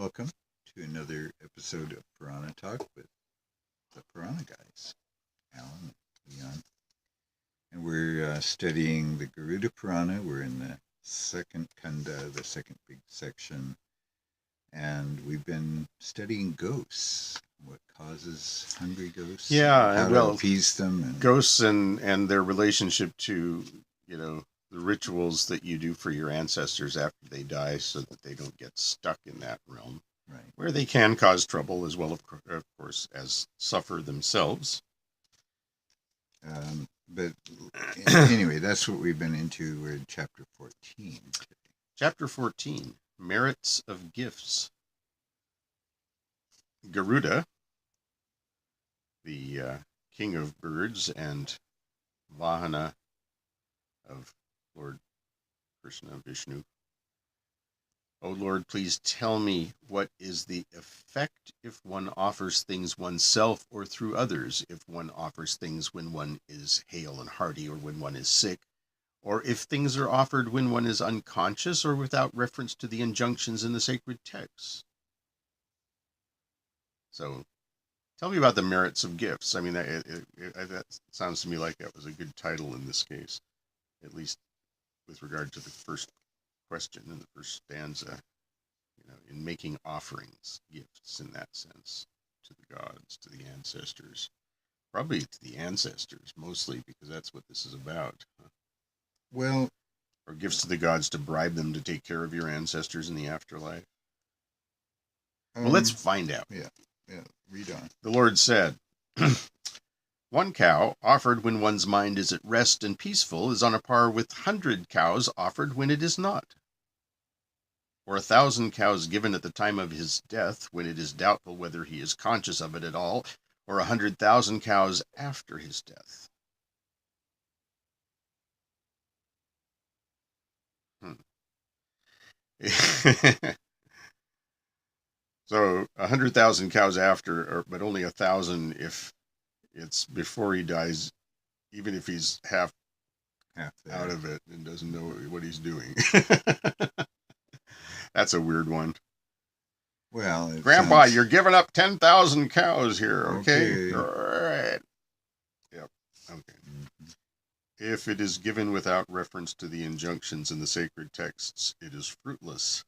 Welcome to another episode of Purana Talk with the Purana guys, Alan and Leon. And we're studying the Garuda Purana. We're in the second kanda, the second big section. And we've been studying ghosts, what causes hungry ghosts, how to appease them. And ghosts and their relationship to, the rituals that you do for your ancestors after they die so that they don't get stuck in that realm. Right. Where they can cause trouble as well, of course, as suffer themselves. But anyway, that's what we've been into. We're in chapter 14 today. Chapter 14, Merits of Gifts. Garuda, the king of birds and Vahana of Lord Krishna, Vishnu. O Lord, please tell me, what is the effect if one offers things oneself or through others, if one offers things when one is hale and hearty or when one is sick, or if things are offered when one is unconscious or without reference to the injunctions in the sacred texts? So, tell me about the merits of gifts. I mean, that sounds to me like that was a good title in this case, at least with regard to the first question in the first stanza, in making offerings, gifts in that sense, to the gods, to the ancestors. Probably to the ancestors, mostly, because that's what this is about. Well, or gifts to the gods to bribe them to take care of your ancestors in the afterlife. Well, let's find out. Yeah, read on. The Lord said, one cow offered when one's mind is at rest and peaceful is on a par with 100 cows offered when it is not. Or 1,000 cows given at the time of his death, when it is doubtful whether he is conscious of it at all, or 100,000 cows after his death. So 100,000 cows after, but only 1,000 if it's before he dies, even if he's half out of it and doesn't know what he's doing. That's a weird one. Well, Grandpa, you're giving up 10,000 cows here, okay? All right. Yep. Okay. Mm-hmm. If it is given without reference to the injunctions in the sacred texts, it is fruitless.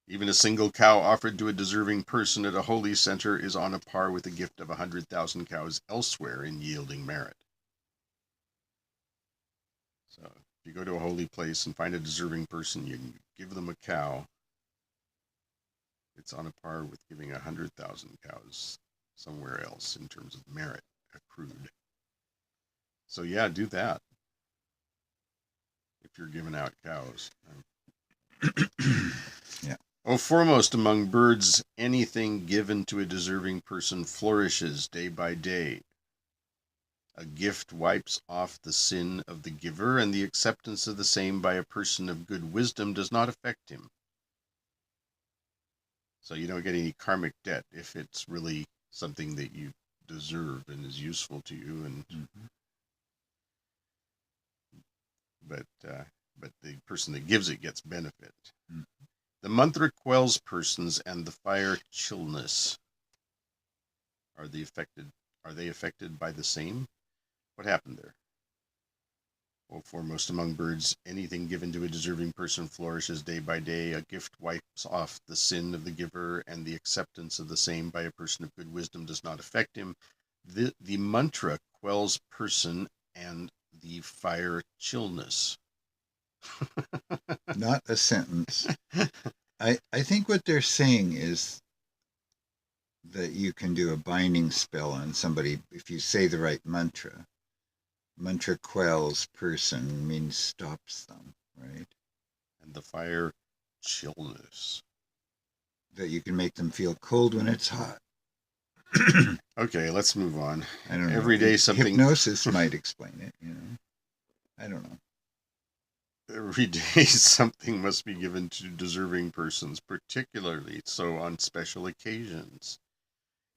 Even a single cow offered to a deserving person at a holy center is on a par with the gift of 100,000 cows elsewhere in yielding merit. So, if you go to a holy place and find a deserving person, you can give them a cow. It's on a par with giving 100,000 cows somewhere else in terms of merit accrued. So yeah, do that. If you're giving out cows. Yeah. Oh, foremost among birds, anything given to a deserving person flourishes day by day. A gift wipes off the sin of the giver, and the acceptance of the same by a person of good wisdom does not affect him. So you don't get any karmic debt if it's really something that you deserve and is useful to you. And but the person that gives it gets benefit. Mm-hmm. The mantra quells persons, and the fire chillness. Are they affected by the same? What happened there? Well, foremost among birds, anything given to a deserving person flourishes day by day. A gift wipes off the sin of the giver, and the acceptance of the same by a person of good wisdom does not affect him. The mantra quells person, and the fire chillness. Not a sentence. I think what they're saying is that you can do a binding spell on somebody if you say the right mantra. Mantra quells person means stops them, right? And the fire chillness. That you can make them feel cold when it's hot. Okay, let's move on. I don't know. Every day something... Hypnosis might explain it, I don't know. Every day something must be given to deserving persons, particularly so on special occasions.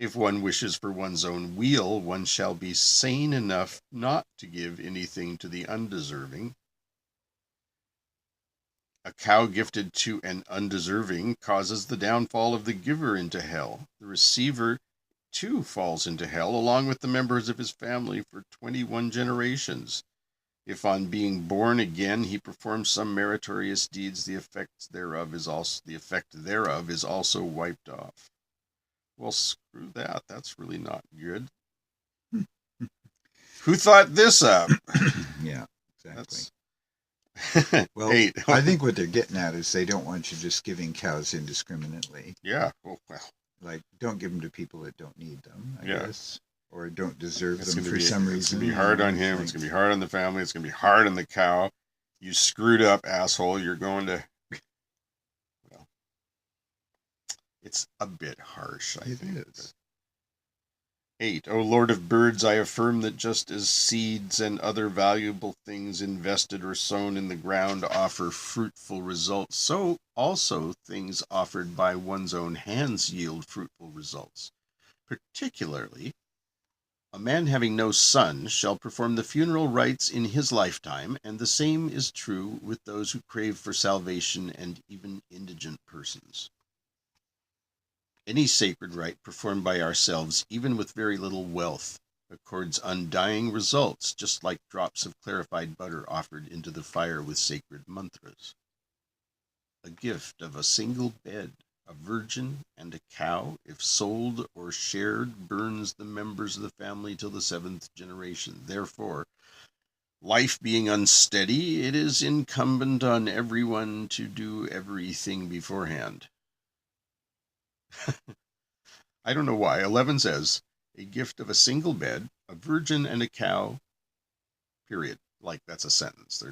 If one wishes for one's own weal, one shall be sane enough not to give anything to the undeserving. A cow gifted to an undeserving causes the downfall of the giver into hell. The receiver too falls into hell along with the members of his family for 21 generations. If on being born again he performs some meritorious deeds, the effect thereof is also wiped off. Well, screw that. That's really not good. Who thought this up? Yeah, exactly. Well, 8. I think what they're getting at is they don't want you just giving cows indiscriminately. Yeah. Well, like, don't give them to people that don't need them, I Yeah. guess, or don't deserve it's them gonna for be, some It's reason. going to be hard on him. It's going to be hard on the family. It's going to be hard on the cow. You screwed up, asshole. You're going to... Well, it's a bit harsh, I think. It is. 8. O Lord of birds, I affirm that just as seeds and other valuable things invested or sown in the ground offer fruitful results, so also things offered by one's own hands yield fruitful results. Particularly, a man having no son shall perform the funeral rites in his lifetime, and the same is true with those who crave for salvation and even indigent persons. Any sacred rite performed by ourselves, even with very little wealth, accords undying results, just like drops of clarified butter offered into the fire with sacred mantras. A gift of a single bed, a virgin, and a cow, if sold or shared, burns the members of the family till the 7th generation. Therefore, life being unsteady, it is incumbent on everyone to do everything beforehand. I don't know why. 11 says, a gift of a single bed, a virgin, and a cow, period. Like, that's a sentence.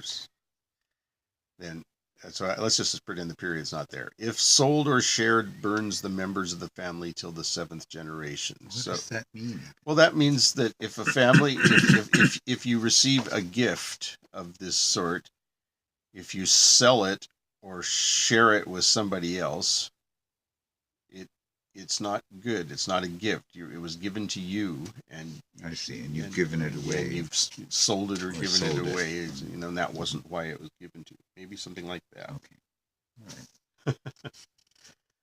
So let's just pretend the period's not there. If sold or shared, burns the members of the family till the 7th generation. What does that mean? Well, that means that if a family, if you receive a gift of this sort, if you sell it or share it with somebody else, it's not good. It's not a gift. It was given to you, and I see. And you've given it away. And you've sold it or given it away. And that wasn't why it was given to you. Maybe something like that. Okay. All right.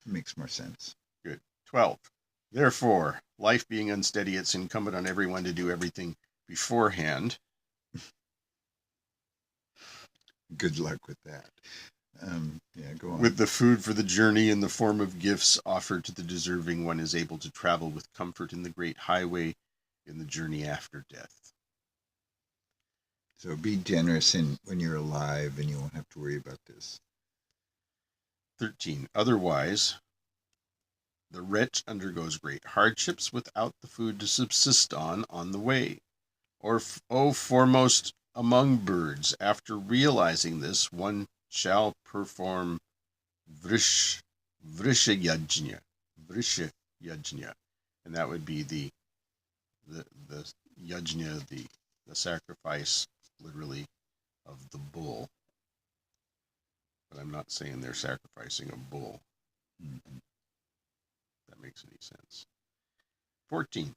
Makes more sense. Good. 12. Therefore, life being unsteady, it's incumbent on everyone to do everything beforehand. Good luck with that. Yeah, go on. With the food for the journey in the form of gifts offered to the deserving, one is able to travel with comfort in the great highway in the journey after death. So be generous when you're alive, and you won't have to worry about this. 13. Otherwise, the wretch undergoes great hardships without the food to subsist on the way. Or, O foremost among birds, after realizing this, one shall perform vrsotsarga, and that would be the yajna, the sacrifice, literally, of the bull. But I'm not saying they're sacrificing a bull. Mm-hmm. If that makes any sense. 14.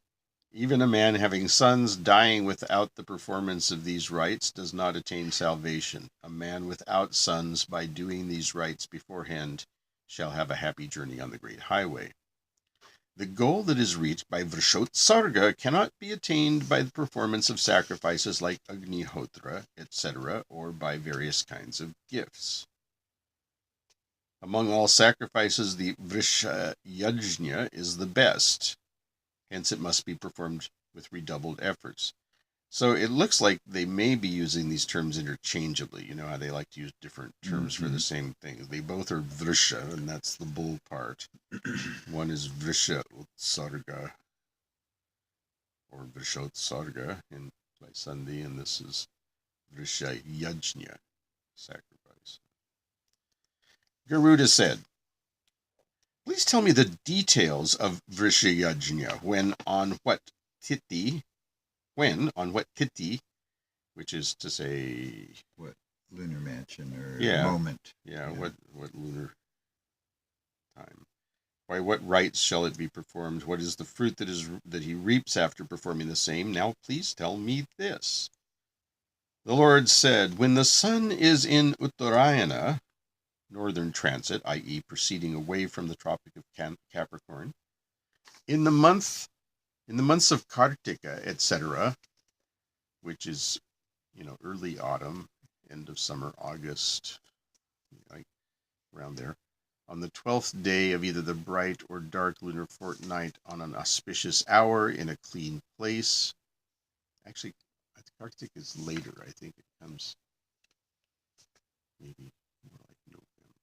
Even a man having sons dying without the performance of these rites does not attain salvation. A man without sons, by doing these rites beforehand, shall have a happy journey on the great highway. The goal that is reached by vrsotsarga cannot be attained by the performance of sacrifices like agnihotra, etc., or by various kinds of gifts. Among all sacrifices, the vrsayajna is the best. Hence, it must be performed with redoubled efforts. So it looks like they may be using these terms interchangeably. You know how they like to use different terms for the same thing. They both are vrsha, and that's the bull part. One is vrsotsarga, or vrsotsarga by Sunday, and this is vrsayajna, sacrifice. Garuda said, please tell me the details of vrsayajna, when, on what tithi, which is to say... What lunar mansion or moment. Yeah, what lunar time. By what rites shall it be performed? What is the fruit that he reaps after performing the same? Now please tell me this. The Lord said, when the sun is in Uttarayana, northern transit, i.e. proceeding away from the Tropic of Capricorn. In the months of Kartika, etc., which is, early autumn, end of summer, August, like around there, on the 12th day of either the bright or dark lunar fortnight on an auspicious hour in a clean place. Actually, Kartik is later. I think it comes maybe more like November.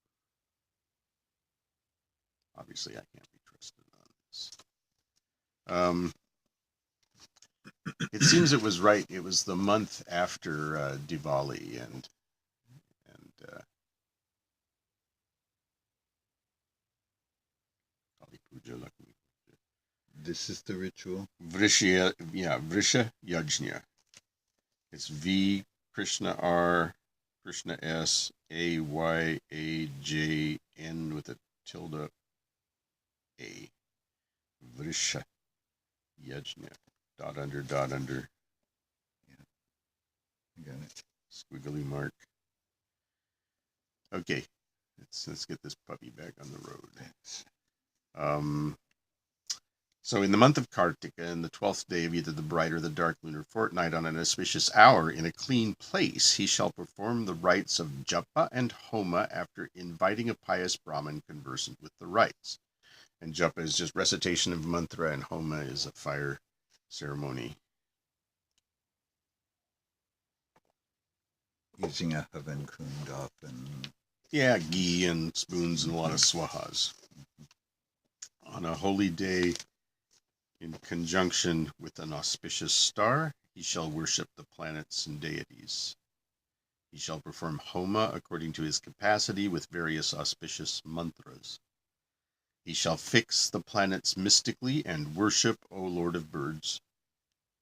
Obviously, I can't be trusted on this. It seems it was right. It was the month after Diwali and Kali Puja, Lakshmi. This is the ritual. Vrsayajna. It's V, Krishna R, Krishna S, A Y A J N with a tilde A. Vrishya Yajna. Dot under. Yeah, I got it. Squiggly mark. Okay, let's get this puppy back on the road. Thanks. So in the month of Kartika, in the 12th day of either the bright or the dark lunar fortnight, on an auspicious hour, in a clean place, he shall perform the rites of japa and homa after inviting a pious Brahmin conversant with the rites. And japa is just recitation of mantra, and homa is a fire ceremony. Using a havan kund often. Yeah, ghee and spoons and a lot of swahas. On a holy day, in conjunction with an auspicious star, he shall worship the planets and deities. He shall perform homa according to his capacity with various auspicious mantras. He shall fix the planets mystically and worship, O Lord of birds.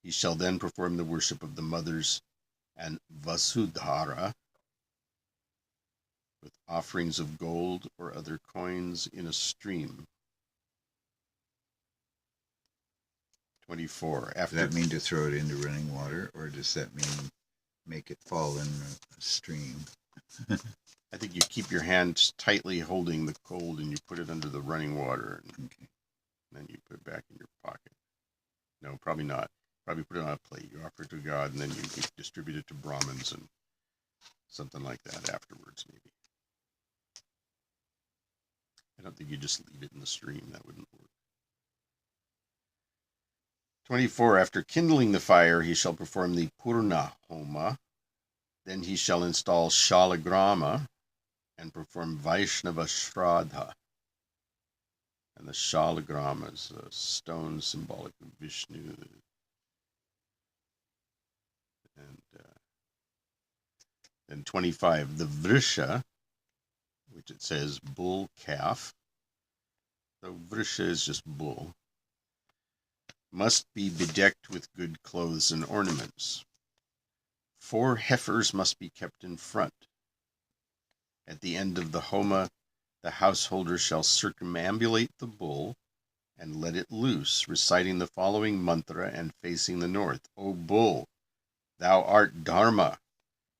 He shall then perform the worship of the mothers and Vasudhara with offerings of gold or other coins in a stream. 24. Does that mean to throw it into running water, or does that mean make it fall in a stream? I think you keep your hand tightly holding the gold and you put it under the running water, and then you put it back in your pocket. No, probably not. Probably put it on a plate. You offer it to God, and then you distribute it to Brahmins and something like that afterwards, maybe. I don't think you just leave it in the stream. That wouldn't work. 24. After kindling the fire, he shall perform the Purana Homa. Then he shall install Shalagrama and perform Vaishnava Shraddha. And the Shalagrama is a stone symbolic of Vishnu. And then 25. The Vrisha, which it says bull calf. So Vrisha is just bull. Must be bedecked with good clothes and ornaments. 4 heifers must be kept in front. At the end of the homa, the householder shall circumambulate the bull and let it loose, reciting the following mantra and facing the north. O bull, thou art Dharma,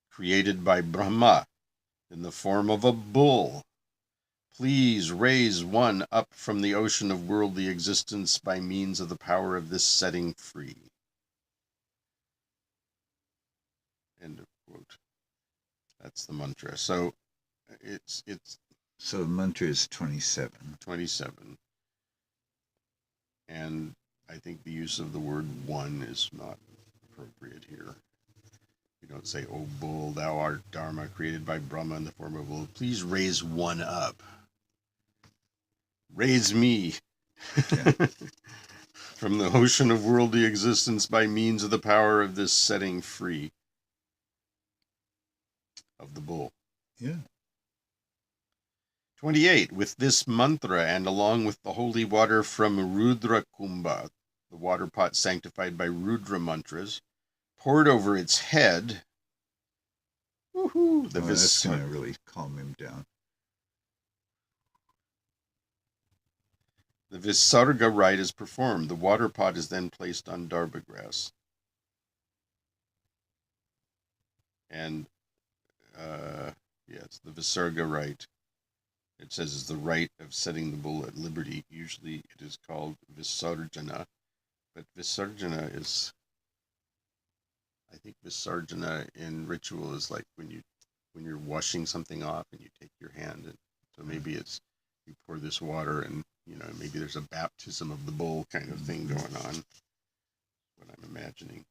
created by Brahma in the form of a bull. Please raise one up from the ocean of worldly existence by means of the power of this setting free. End of quote. That's the mantra. So it's So the mantra is 27. 27. And I think the use of the word one is not appropriate here. You don't say, O bull, thou art Dharma, created by Brahma in the form of a bull. Please raise one up. Raise me from the ocean of worldly existence by means of the power of this setting free of the bull. Yeah. 28. With this mantra and along with the holy water from Rudra Kumbha, the water pot sanctified by Rudra mantras, poured over its head. Woohoo! That's going to really calm him down. The vrsarga rite is performed. The water pot is then placed on dharma grass. And, yes, the vrsarga rite. It says is the rite of setting the bull at liberty. Usually it is called vrsayajna, but vrsarjana is, I think vrsarjana in ritual is like when you're washing something off and you take your hand, and so maybe it's you pour this water and maybe there's a baptism of the bull kind of thing going on. What I'm imagining.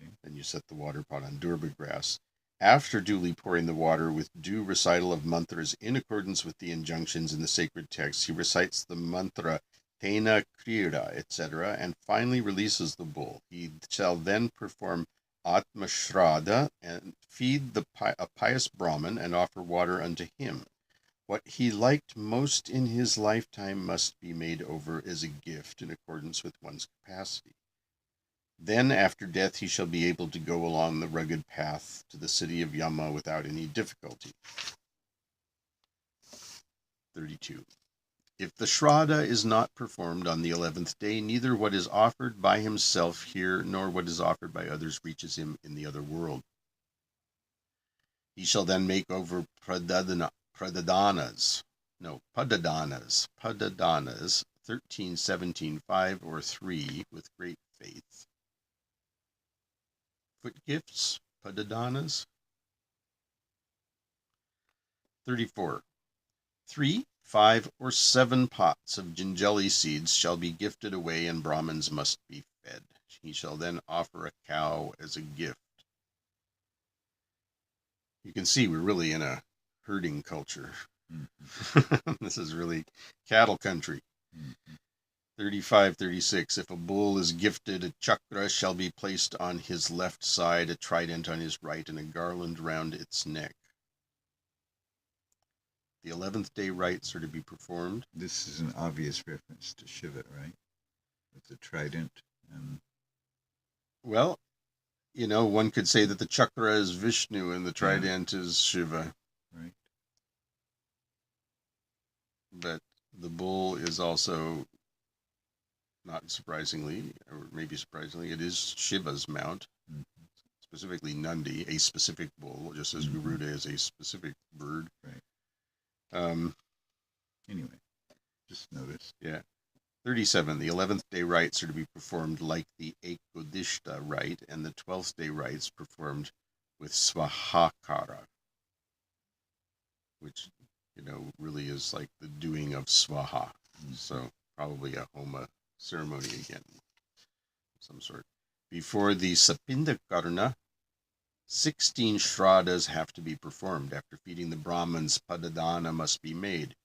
Okay. Then you set the water pot on durba grass. After duly pouring the water with due recital of mantras in accordance with the injunctions in the sacred text, he recites the mantra Tena Krira, etc., and finally releases the bull. He shall then perform Atma Shraddha and feed a pious Brahmin and offer water unto him. What he liked most in his lifetime must be made over as a gift in accordance with one's capacity. Then after death he shall be able to go along the rugged path to the city of Yama without any difficulty. 32. If the Shraddha is not performed on the 11th day, neither what is offered by himself here nor what is offered by others reaches him in the other world. He shall then make over padadanas, 13, 17, 5 or 3 with great faith. Foot gifts, padadanas. 34. 3, 5, or 7 pots of gingelly seeds shall be gifted away, and Brahmins must be fed. He shall then offer a cow as a gift. You can see we're really in a herding culture. Mm-hmm. This is really cattle country. Mm-hmm. 35, 36. If a bull is gifted, a chakra shall be placed on his left side, a trident on his right, and a garland round its neck. The 11th day rites are to be performed. This is an obvious reference to Shiva, right? With the trident and... Well, one could say that the chakra is Vishnu and the trident is Shiva. Right. But the bull is also, not surprisingly, or maybe surprisingly, it is Shiva's mount. Mm-hmm. Specifically Nandi, a specific bull, just as Garuda is a specific bird. Right. Anyway, just noticed. Yeah. 37. The 11th day rites are to be performed like the Ekodishta rite, and the 12th day rites performed with Svahakara, which, really is like the doing of Swaha. Mm-hmm. So probably a Homa ceremony again, of some sort. Before the Sapindakarna, 16 Shraddhas have to be performed. After feeding the Brahmins, Padadana must be made.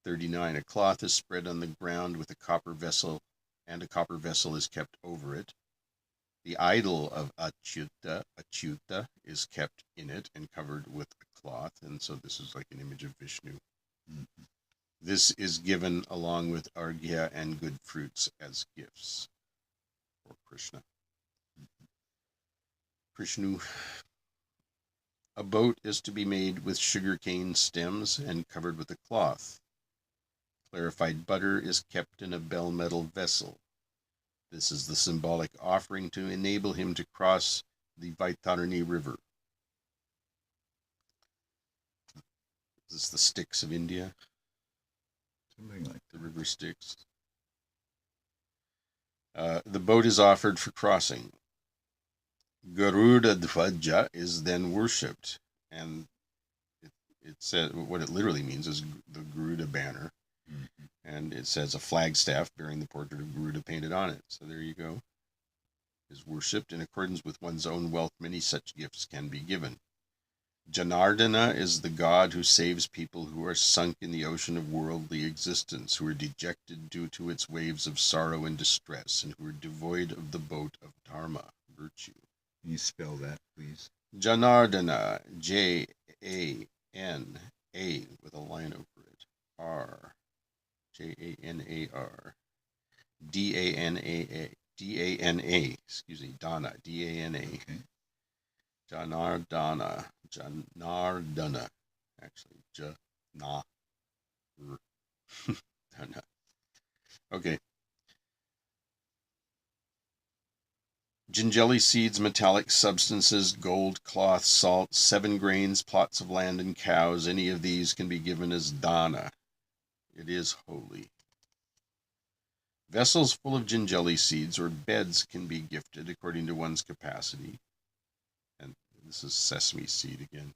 39. A cloth is spread on the ground with a copper vessel, and a copper vessel is kept over it. The idol of Achyuta, is kept in it and covered with a cloth, and so this is like an image of Vishnu. Mm-hmm. This is given along with arghya and good fruits as gifts for Krishna. Mm-hmm. Krishna. A boat is to be made with sugarcane stems and covered with a cloth. Clarified butter is kept in a bell metal vessel. This is the symbolic offering to enable him to cross the Vaitarani River. Is this the Styx of India? Something like the river Styx. The boat is offered for crossing. Garuda Purana is then worshipped, and it says what it literally means is the Garuda banner. Mm-hmm. And it says a flagstaff bearing the portrait of Garuda painted on it. So there you go. Is worshipped in accordance with one's own wealth. Many such gifts can be given. Janardana is the god who saves people who are sunk in the ocean of worldly existence, who are dejected due to its waves of sorrow and distress, and who are devoid of the boat of dharma, virtue. Can you spell that, please? Janardana, Jana with a line over it, Janar, Dana, Dana, Dana. Okay. Janardana, actually, Okay. Jinjeli seeds, metallic substances, gold, cloth, salt, 7 grains, plots of land, and cows, any of these can be given as dana. It is holy. Vessels full of Jinjeli seeds or beds can be gifted according to one's capacity. And this is sesame seed again.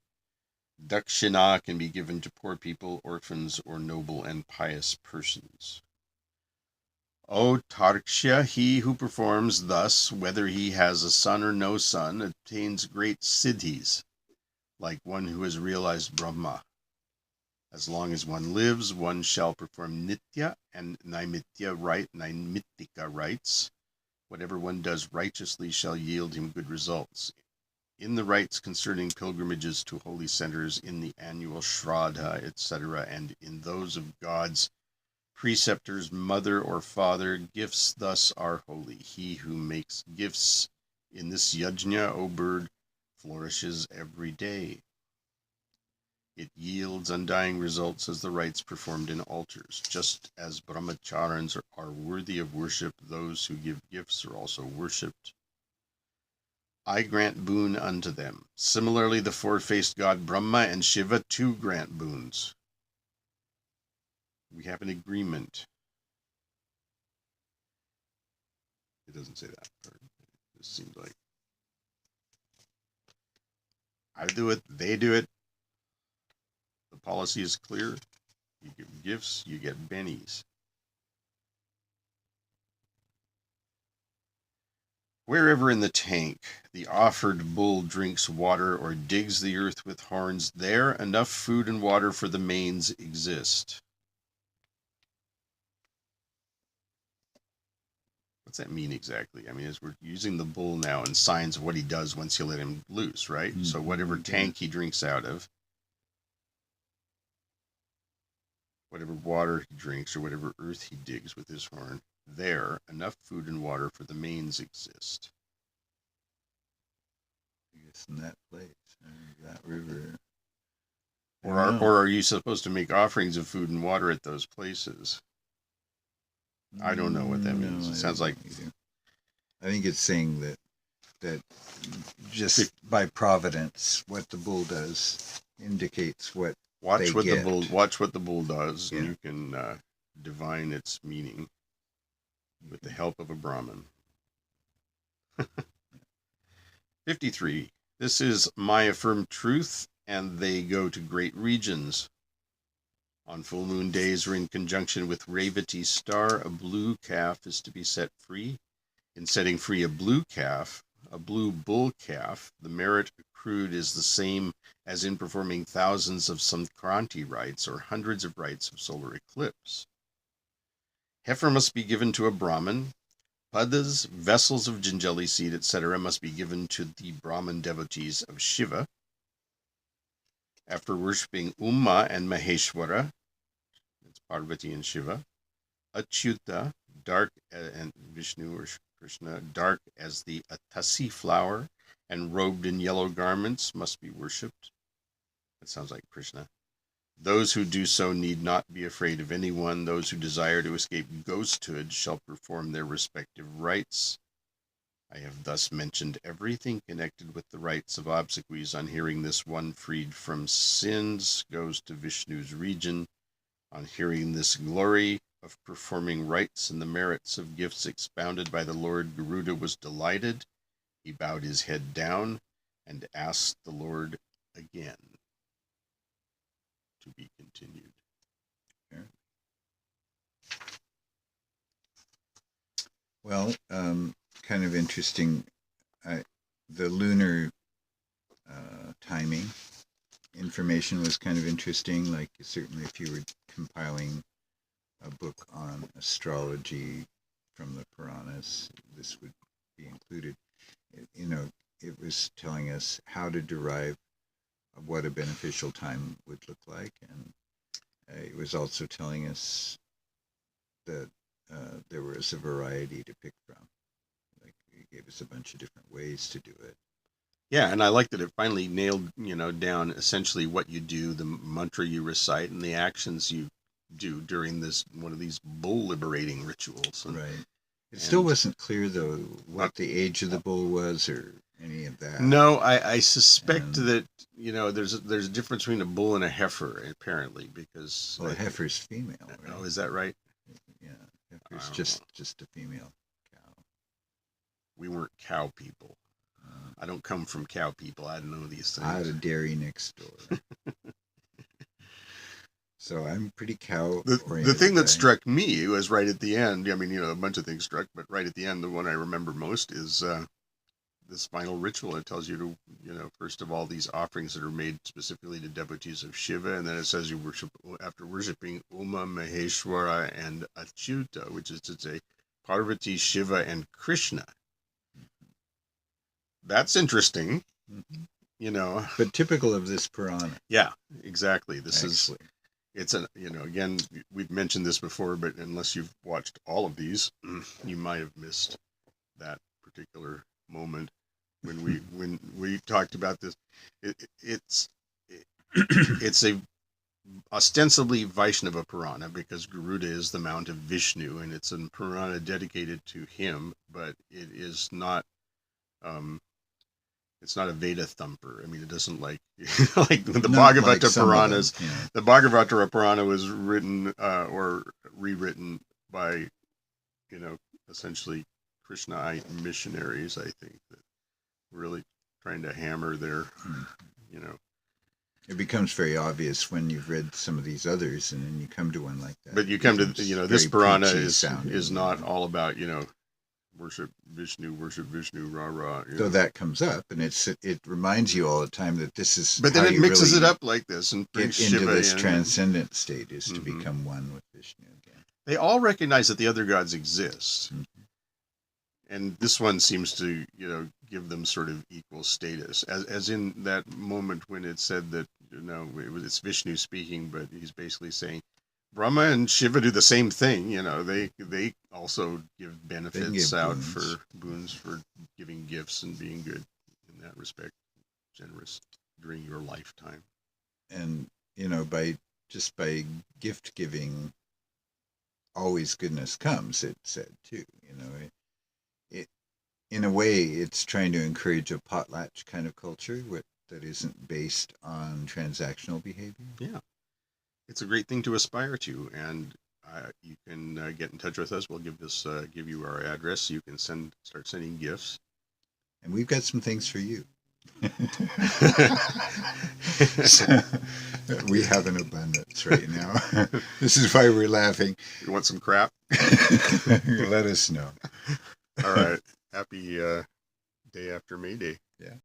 Dakshina can be given to poor people, orphans, or noble and pious persons. O Tarksha, he who performs thus, whether he has a son or no son, obtains great siddhis, like one who has realized Brahma. As long as one lives, one shall perform nitya and naimittika rites. Whatever one does righteously shall yield him good results. In the rites concerning pilgrimages to holy centers, in the annual shraddha, etc., and in those of God's preceptors, mother or father, gifts thus are holy. He who makes gifts in this yajna, O bird, flourishes every day. It yields undying results as the rites performed in altars. Just as brahmacharans are worthy of worship, those who give gifts are also worshipped. I grant boon unto them. Similarly, the four-faced god Brahma and Shiva too grant boons. We have an agreement. It doesn't say that part. It just seems like I do it, they do it. The policy is clear. You give gifts, you get bennies. Wherever in the tank the offered bull drinks water or digs the earth with horns, there enough food and water for the mains exist. What's that mean exactly? I mean, as we're using the bull now in signs of what he does once you let him loose, right? Mm-hmm. So whatever tank he drinks out of, whatever water he drinks or whatever earth he digs with his horn, there enough food and water for the mains exist. I guess in that place, that river. Or are you supposed to make offerings of food and water at those places? I don't know what that means. It sounds like either. I think it's saying that just by providence, what the bull does indicates what watch what get. the bull does, and you can divine its meaning with the help of a Brahmin. 53. This is my affirmed truth, and they go to great regions. On full moon days or in conjunction with Revati's star, a blue calf is to be set free. In setting free a blue bull calf, the merit accrued is the same as in performing thousands of Sankranti rites or hundreds of rites of solar eclipse. Heifer must be given to a Brahmin. Padas, vessels of Jinjeli seed, etc. must be given to the Brahmin devotees of Shiva. After worshipping Uma and Maheshwara, that's Parvati and Shiva, Achyuta, dark, and Vishnu or Krishna, dark as the Atasi flower, and robed in yellow garments, must be worshipped. That sounds like Krishna. Those who do so need not be afraid of anyone. Those who desire to escape ghosthood shall perform their respective rites. I have thus mentioned everything connected with the rites of obsequies. On hearing this, one freed from sins goes to Vishnu's region. On hearing this glory of performing rites and the merits of gifts expounded by the Lord, Garuda was delighted. He bowed his head down and asked the Lord again. To be continued. Well, kind of interesting. The lunar timing information was kind of interesting. Like certainly, if you were compiling a book on astrology from the Puranas, this would be included. It was telling us how to derive what a beneficial time would look like, and it was also telling us that there was a variety to pick from. Like it gave us a bunch of different ways to do it. Yeah, and I like that it finally nailed, down essentially what you do, the mantra you recite, and the actions you do during this one of these bull liberating rituals. And right. It still wasn't clear, though, what the age of the bull was or any of that. No, I suspect that, there's a difference between a bull and a heifer, apparently, because... Well, a heifer's female, right? Oh, is that right? Yeah, heifer's just a female cow. We weren't cow people. I don't come from cow people. I don't know these things. I had a dairy next door. So I'm pretty cow oriented. The thing that struck me was right at the end. I mean, a bunch of things struck, but right at the end, the one I remember most is this final ritual. It tells you to, first of all, these offerings that are made specifically to devotees of Shiva, and then it says you worship after worshiping Uma, Maheshwara, and Achyuta, which is to say Parvati, Shiva, and Krishna. That's interesting, But typical of this Purana. Yeah, exactly. It's again, we've mentioned this before, but unless you've watched all of these, you might have missed that particular moment when we talked about this. It's a ostensibly Vaishnava Purana because Garuda is the mount of Vishnu, and it's a Purana dedicated to him, but it is not. It's not a Veda thumper. I mean, it doesn't like the Bhagavata Puranas. The Bhagavata Purana was written or rewritten by, essentially Krishnaite missionaries, I think, that really trying to hammer their, It becomes very obvious when you've read some of these others, and then you come to one like that. But you come to, this Purana is not all about, worship Vishnu, rah rah. Though that comes up, and it reminds you all the time that this is. But then it mixes it up like this and brings into Shiva this in. Transcendent state is to become one with Vishnu again. They all recognize that the other gods exist, and this one seems to give them sort of equal status, as in that moment when it said that it's Vishnu speaking, but he's basically saying Brahma and Shiva do the same thing. They also give benefits out for boons for giving gifts and being good in that respect, generous during your lifetime. And by gift giving, always goodness comes. It said too. It in a way it's trying to encourage a potlatch kind of culture that isn't based on transactional behavior. Yeah. It's a great thing to aspire to, and you can get in touch with us. We'll give you our address. You can start sending gifts, and we've got some things for you. We have an abundance right now. This is why we're laughing. You want some crap? Let us know. All right. Happy day after May Day. Yeah.